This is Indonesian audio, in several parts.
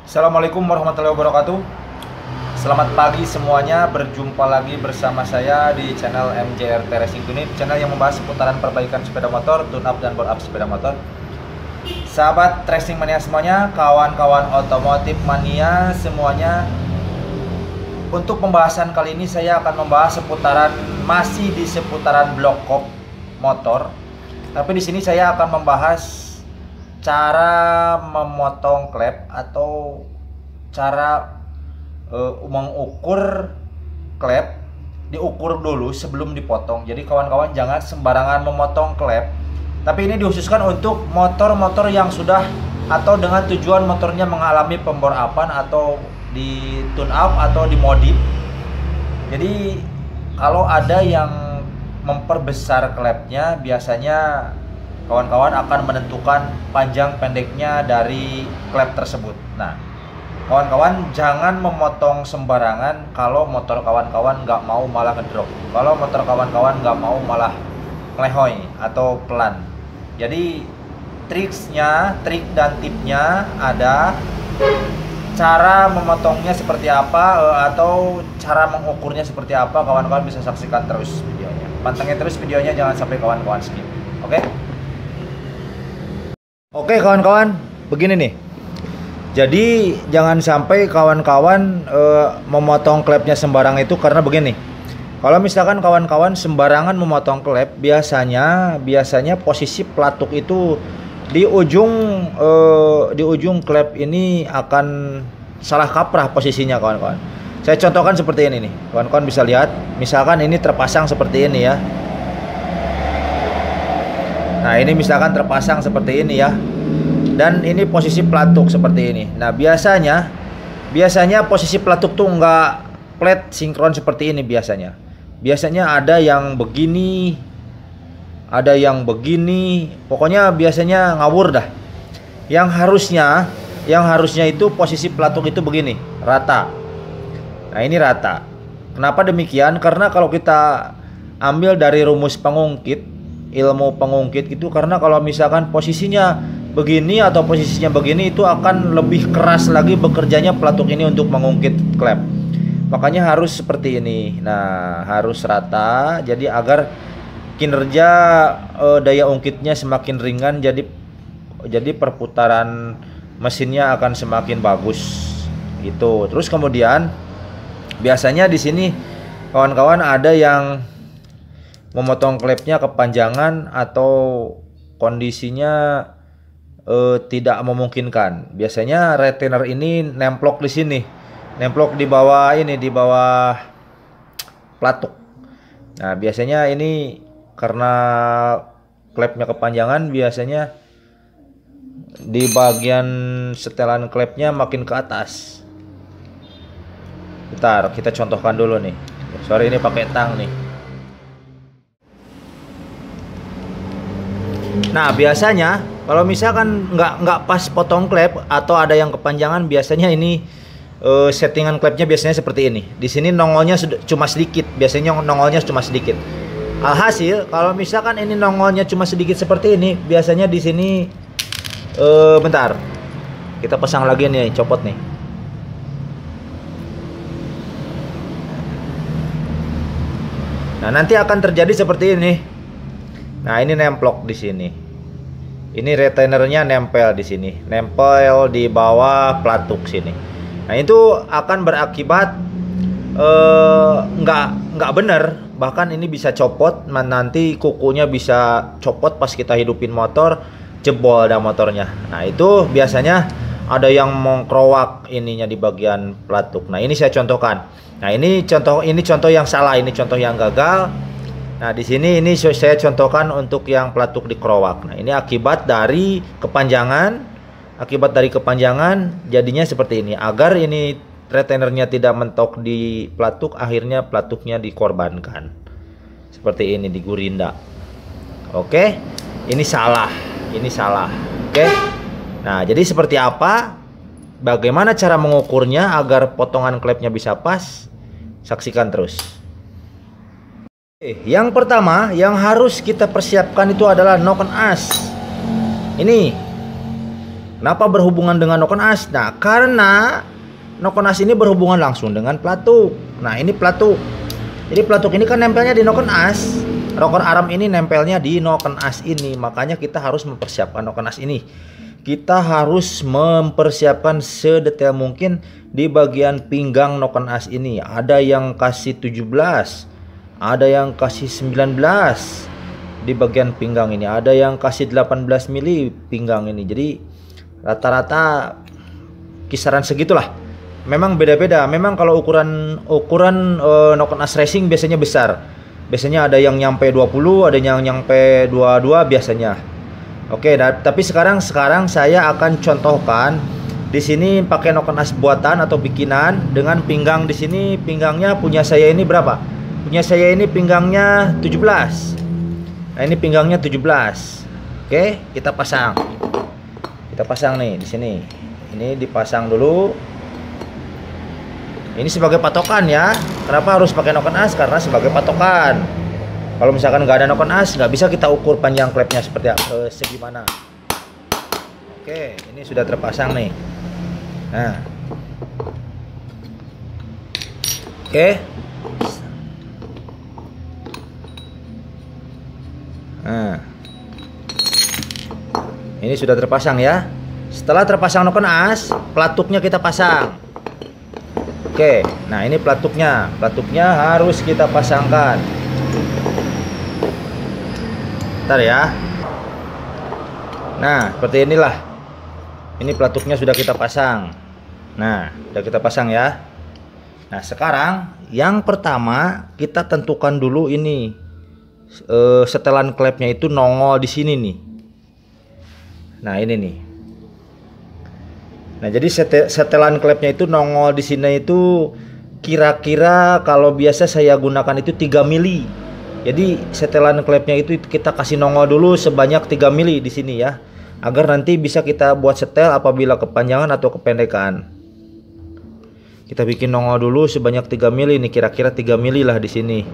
Assalamualaikum warahmatullahi wabarakatuh. Selamat pagi semuanya, berjumpa lagi bersama saya di channel MJRT Racing Unit, channel yang membahas seputaran perbaikan sepeda motor, tune up dan bore up sepeda motor. Sahabat racing mania semuanya, kawan-kawan otomotif mania semuanya. Untuk pembahasan kali ini saya akan membahas masih di seputaran blok kop motor. Tapi di sini saya akan membahas cara memotong klep atau cara mengukur klep. Diukur dulu sebelum dipotong. Jadi kawan-kawan jangan sembarangan memotong klep. Tapi ini dikhususkan untuk motor-motor yang sudah atau dengan tujuan motornya mengalami pembor-upan atau di tune up atau dimodif. Jadi kalau ada yang memperbesar klepnya, biasanya kawan-kawan akan menentukan panjang pendeknya dari klep tersebut. Nah, kawan-kawan jangan memotong sembarangan kalau motor kawan-kawan nggak mau malah ngedrop. Kalau motor kawan-kawan nggak mau malah melehoy atau pelan. Jadi trik dan tipnya ada. Cara memotongnya seperti apa atau cara mengukurnya seperti apa, kawan-kawan bisa saksikan terus videonya. Pantengin terus videonya, jangan sampai kawan-kawan skip. Oke? Oke kawan-kawan, begini nih. Jadi jangan sampai kawan-kawan memotong klepnya sembarang itu, karena begini. Kalau misalkan kawan-kawan sembarangan memotong klep, biasanya posisi pelatuk itu di ujung klep ini akan salah kaprah posisinya kawan-kawan. Saya contohkan seperti ini nih. Kawan-kawan bisa lihat, misalkan ini terpasang seperti ini ya. Nah, ini misalkan terpasang seperti ini ya. Dan ini posisi pelatuk seperti ini. Nah, biasanya posisi pelatuk tuh nggak flat sinkron seperti ini biasanya. Biasanya ada yang begini, ada yang begini. Pokoknya biasanya ngawur dah. Yang harusnya itu posisi pelatuk itu begini, rata. Nah, ini rata. Kenapa demikian? Karena kalau kita ambil dari rumus pengungkit, ilmu pengungkit itu, karena kalau misalkan posisinya begini atau posisinya begini, itu akan lebih keras lagi bekerjanya pelatuk ini untuk mengungkit klep. Makanya harus seperti ini. Nah, harus rata, jadi agar kinerja daya ungkitnya semakin ringan, jadi perputaran mesinnya akan semakin bagus gitu. Terus kemudian biasanya di sini kawan-kawan ada yang memotong klepnya kepanjangan atau kondisinya tidak memungkinkan. Biasanya retainer ini nemplok di sini, nemplok di bawah ini, di bawah pelatuk. Nah, biasanya ini karena klepnya kepanjangan, biasanya di bagian setelan klepnya makin ke atas. Bentar, kita contohkan dulu nih. Sorry, ini pakai tang nih. Nah, biasanya kalau misalkan nggak pas potong klep atau ada yang kepanjangan, biasanya ini settingan klepnya biasanya seperti ini. Di sini nongolnya cuma sedikit, biasanya nongolnya cuma sedikit. Alhasil kalau misalkan ini nongolnya cuma sedikit seperti ini, biasanya di sini bentar. Kita pasang lagi nih, copot nih. Nah, nanti akan terjadi seperti ini. Nah, ini nemplok di sini. Ini retainernya nempel di sini, nempel di bawah pelatuk sini. Nah, itu akan berakibat nggak bener. Bahkan ini bisa copot, nanti kukunya bisa copot pas kita hidupin motor, jebol dah motornya. Nah, itu biasanya ada yang mengkrowak ininya di bagian pelatuk. Nah, ini saya contohkan. Nah, ini contoh yang salah, ini contoh yang gagal. Nah, di sini ini saya contohkan untuk yang pelatuk dikerowak. Nah, ini akibat dari kepanjangan. Jadinya seperti ini. Agar ini retainernya tidak mentok di pelatuk, akhirnya pelatuknya dikorbankan. Seperti ini, digurinda. Oke. Ini salah. Oke. Nah, jadi seperti apa? Bagaimana cara mengukurnya agar potongan klepnya bisa pas? Saksikan terus. Yang pertama yang harus kita persiapkan itu adalah knock on as. Ini Kenapa berhubungan dengan noken as? Nah, karena noken as ini berhubungan langsung dengan pelatuk. Nah, ini pelatuk. Jadi pelatuk ini kan nempelnya di noken as. Noken aram ini nempelnya di noken as ini. Makanya kita harus mempersiapkan noken as ini. Kita harus mempersiapkan sedetail mungkin di bagian pinggang noken as ini. Ada yang kasih 17, ada yang kasih 19 di bagian pinggang ini, ada yang kasih 18 mili pinggang ini. Jadi rata-rata kisaran segitulah. Memang beda-beda. Memang kalau ukuran noken as racing biasanya besar. Biasanya ada yang nyampe 20, ada yang nyampe 22 biasanya. Oke, tapi sekarang saya akan contohkan di sini pakai noken as buatan atau bikinan dengan pinggang di sini. Pinggangnya punya saya ini berapa? Punya saya ini pinggangnya 17. Nah, ini pinggangnya 17. Oke, kita pasang. Kita pasang nih di sini. Ini dipasang dulu. Ini sebagai patokan ya. Kenapa harus pakai noken as? Karena sebagai patokan. Kalau misalkan nggak ada noken as, nggak bisa kita ukur panjang klepnya seperti segimana. Oke, ini sudah terpasang nih. Nah, oke. Nah, ini sudah terpasang ya. Setelah terpasang noken as, pelatuknya kita pasang. Oke, nah ini pelatuknya. Pelatuknya harus kita pasangkan. Bentar ya. Nah, seperti inilah. Ini pelatuknya sudah kita pasang. Nah, sudah kita pasang ya. Nah, sekarang yang pertama kita tentukan dulu ini setelan klepnya itu nongol di sini nih. Nah, ini nih. Nah, jadi setelan klepnya itu nongol di sini itu kira-kira kalau biasa saya gunakan itu 3 mili. Jadi setelan klepnya itu kita kasih nongol dulu sebanyak 3 mili di sini ya, agar nanti bisa kita buat setel apabila kepanjangan atau kependekan. Kita bikin nongol dulu sebanyak 3 mili nih, kira-kira 3 mili lah di sini.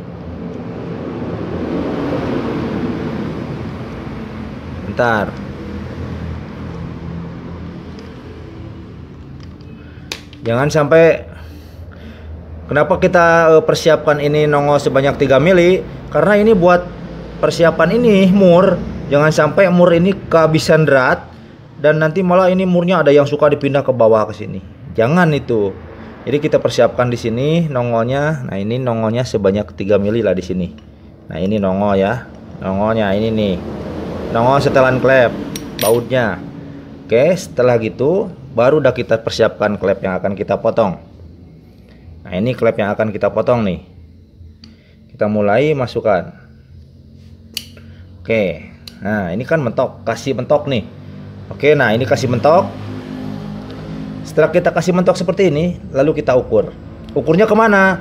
Bentar. Jangan sampai, kenapa kita persiapkan ini nongol sebanyak 3 mili? Karena ini buat persiapan ini mur. Jangan sampai mur ini kehabisan drat dan nanti malah ini murnya ada yang suka dipindah ke bawah ke sini. Jangan itu. Jadi kita persiapkan di sini nongolnya. Nah, ini nongolnya sebanyak 3 mili lah di sini. Nah, ini nongol ya. Nongolnya ini nih. Nongol setelan klep bautnya. Oke, setelah gitu baru udah kita persiapkan klep yang akan kita potong. Nah, ini klep yang akan kita potong nih. Kita mulai masukkan. Oke. Nah, ini kan mentok, kasih mentok nih. Oke, nah ini kasih mentok. Setelah kita kasih mentok seperti ini, lalu kita ukur. Ukurnya kemana?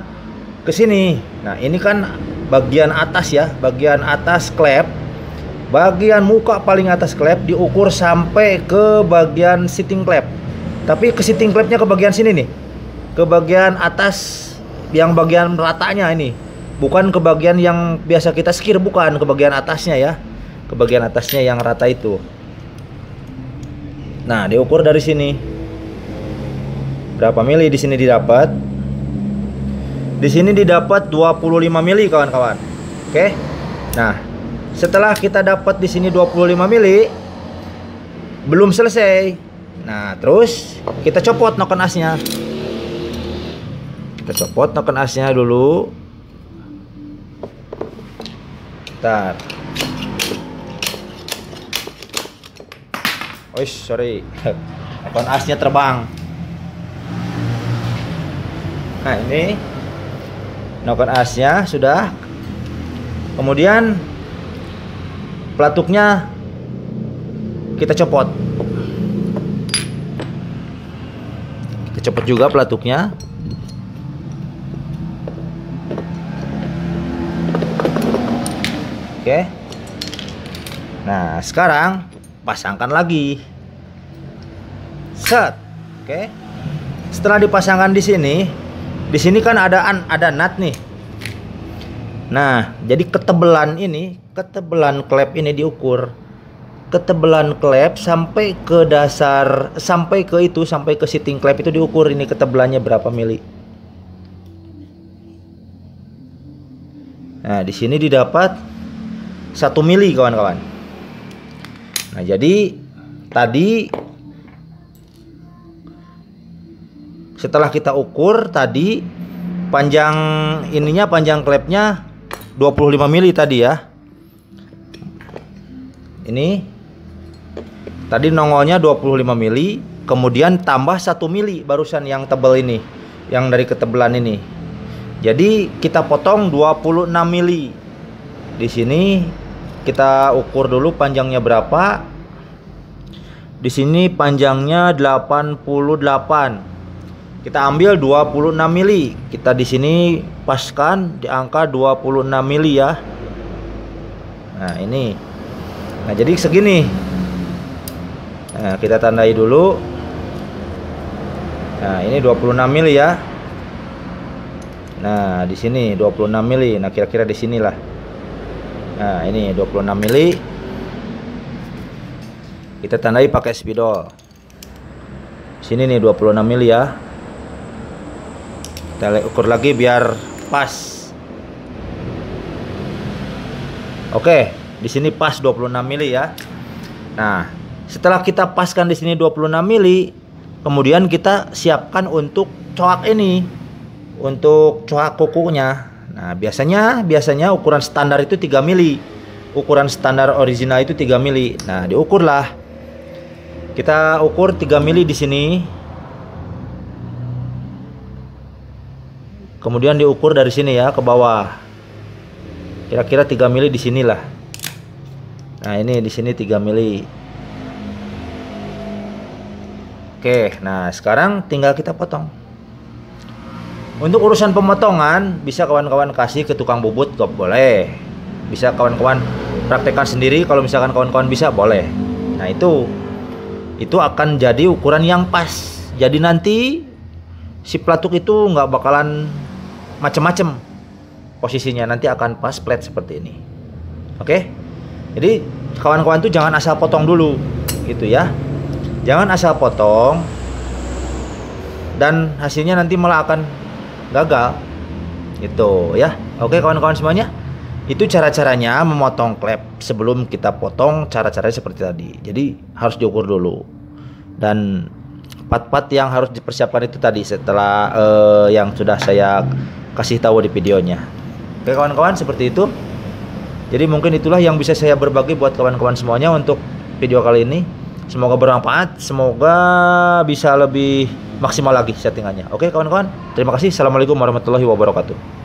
Ke sini. Nah, ini kan bagian atas ya, bagian atas klep. Bagian muka paling atas klep diukur sampai ke bagian sitting klep. Tapi ke sitting klepnya ke bagian sini nih. Ke bagian atas yang bagian ratanya ini. Bukan ke bagian yang biasa kita skir, bukan, ke bagian atasnya ya. Ke bagian atasnya yang rata itu. Nah, diukur dari sini. Berapa mili di sini didapat? Di sini didapat 25 mili kawan-kawan. Oke. Nah, setelah kita dapat di sini 25 mili, belum selesai. Nah, terus kita copot noken asnya. Kita copot noken asnya dulu. Bentar. Oh, sorry. Noken asnya terbang. Nah, ini noken asnya sudah. Kemudian pelatuknya kita copot. Kita copot juga pelatuknya. Oke. Nah, sekarang pasangkan lagi. Set. Oke. Setelah dipasangkan di sini kan ada nut nih. Nah, jadi ketebalan klep ini diukur. ketebalan klep sampai ke dasar, sampai ke seating klep itu diukur ini ketebalannya berapa mili. Nah, di sini didapat 1 mili kawan-kawan. Nah, jadi tadi setelah kita ukur tadi panjang ininya, panjang klepnya 25 mili tadi ya. Ini tadi nongolnya 25 mili, kemudian tambah 1 mili barusan yang tebal ini, yang dari ketebalan ini. Jadi kita potong 26 mili. Di sini kita ukur dulu panjangnya berapa. Di sini panjangnya 88. Kita ambil 26 mili. Kita di sini paskan di angka 26 mili ya. Nah, ini. Nah, jadi segini. Nah, kita tandai dulu. Nah, ini 26 mili ya. Nah, di sini 26 mili. Nah, kira-kira di sinilah. Nah, ini 26 mili. Kita tandai pakai spidol. Sini nih 26 mili ya. Kita ukur lagi biar pas. Oke, di sini pas 26 mili ya. Nah, setelah kita paskan di sini 26 mili, kemudian kita siapkan untuk coak ini, untuk coak kukunya. Nah, biasanya ukuran standar itu 3 mili. Ukuran standar original itu 3 mili. Nah, diukurlah. Kita ukur 3 mili di sini. Kemudian diukur dari sini ya ke bawah. Kira-kira 3 mili di sinilah. Nah, ini di sini 3 mili. Oke, nah sekarang tinggal kita potong. Untuk urusan pemotongan bisa kawan-kawan kasih ke tukang bubut kok boleh. Bisa kawan-kawan praktekkan sendiri kalau misalkan kawan-kawan bisa boleh. Nah, itu akan jadi ukuran yang pas. Jadi nanti si pelatuk itu nggak bakalan macem-macem posisinya, nanti akan pas flat seperti ini. Oke, jadi kawan-kawan tuh jangan asal potong dulu gitu ya, jangan asal potong dan hasilnya nanti malah akan gagal gitu ya. Oke kawan-kawan semuanya, itu cara-caranya memotong klep. Sebelum kita potong, cara-caranya seperti tadi. Jadi harus diukur dulu, dan part-part yang harus dipersiapkan itu tadi setelah yang sudah saya kasih tahu di videonya. Oke kawan-kawan, seperti itu. Jadi mungkin itulah yang bisa saya berbagi buat kawan-kawan semuanya untuk video kali ini. Semoga bermanfaat, semoga bisa lebih maksimal lagi settingannya. Oke kawan-kawan, terima kasih. Assalamualaikum warahmatullahi wabarakatuh.